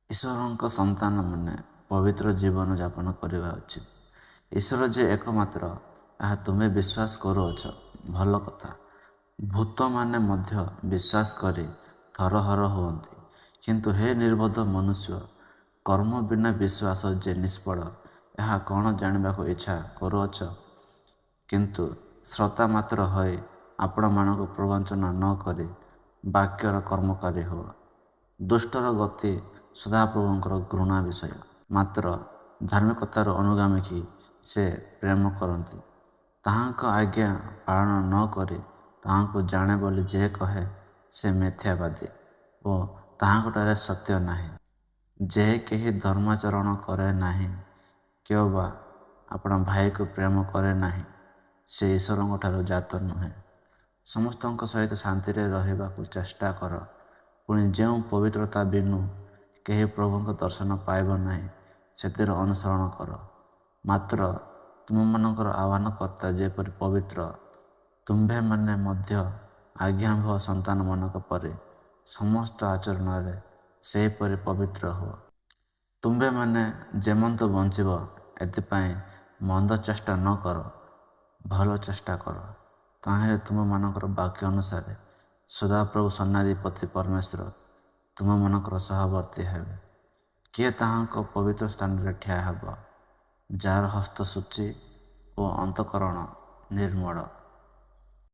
ଈଶ୍ୱରଙ୍କ ସନ୍ତାନମାନେ ପବିତ୍ର ଜୀବନ ଯାପନ କରିବା ଉଚିତ। ଈଶ୍ୱର ଯେ ଏକମାତ୍ର ଏହା ତୁମେ ବିଶ୍ୱାସ କରୁଅଛ, ଭଲ କଥା। ଭୂତମାନେ ମଧ୍ୟ ବିଶ୍ୱାସ କରି ଥରହର ହୁଅନ୍ତି। କିନ୍ତୁ ହେ ନିର୍ବୋଧ ମନୁଷ୍ୟ, କର୍ମ ବିନା ବିଶ୍ୱାସ ଯେ ନିଷ୍ଫଳ, ଏହା କ'ଣ ଜାଣିବାକୁ ଇଚ୍ଛା କରୁଅଛ? କିନ୍ତୁ ଶ୍ରୋତା ମାତ୍ର ହୋଇ ଆପଣମାନଙ୍କୁ ପ୍ରବଞ୍ଚନା ନ କରି ବାକ୍ୟର କର୍ମକାରୀ ହୁଅ। ଦୁଷ୍ଟର ଗତି ସଦାପ୍ରଭୁଙ୍କର ଘୃଣା ବିଷୟ, ମାତ୍ର ଧାର୍ମିକତାର ଅନୁଗାମୀ କି ସେ ପ୍ରେମ କରନ୍ତି। ତାହାଙ୍କ ଆଜ୍ଞା ପାଳନ ନ କରି ତାହାଙ୍କୁ ଜାଣେ ବୋଲି ଯେ କହେ, ସେ ମିଥ୍ୟାବାଦୀ ଓ ତାହାଙ୍କଠାରେ ସତ୍ୟ ନାହିଁ। ଯେ କେହି ଧର୍ମାଚରଣ କରେ ନାହିଁ, କେଉ ବା ଆପଣ ଭାଇକୁ ପ୍ରେମ କରେ ନାହିଁ, ସେ ଈଶ୍ୱରଙ୍କଠାରୁ ଜାତ ନୁହେଁ। ସମସ୍ତଙ୍କ ସହିତ ଶାନ୍ତିରେ ରହିବାକୁ ଚେଷ୍ଟା କର। ପୁଣି ଯେଉଁ ପବିତ୍ରତା ବିନୁ କେହି ପ୍ରଭୁଙ୍କ ଦର୍ଶନ ପାଇବ ନାହିଁ, ସେଥିର ଅନୁସରଣ କର। ମାତ୍ର ତୁମମାନଙ୍କର ଆହ୍ୱାନକର୍ତ୍ତା ଯେପରି ପବିତ୍ର, ତୁମ୍ଭେମାନେ ମଧ୍ୟ ଆଜ୍ଞାବହ ସନ୍ତାନମାନଙ୍କ ପରି ସମସ୍ତ ଆଚରଣରେ ସେହିପରି ପବିତ୍ର ହୁଅ। ତୁମ୍ଭେମାନେ ଯେମନ୍ତ ବଞ୍ଚିବ, ଏଥିପାଇଁ ମନ୍ଦ ଚେଷ୍ଟା ନ କର, ଭଲ ଚେଷ୍ଟା କର। ତାହେଲେ ତୁମମାନଙ୍କର ବାକ୍ୟ ଅନୁସାରେ ସଦାପ୍ରଭୁ ସେନାଧିପତି ପରମେଶ୍ୱର ତୁମମାନଙ୍କର ସହବର୍ତ୍ତୀ ହେବେ। କିଏ ତାହାଙ୍କ ପବିତ୍ର ସ୍ଥାନରେ ଠିଆ ହେବ, ଯାହାର ହସ୍ତ ସୂଚି ଓ ଅନ୍ତଃକରଣ ନିର୍ମଳ।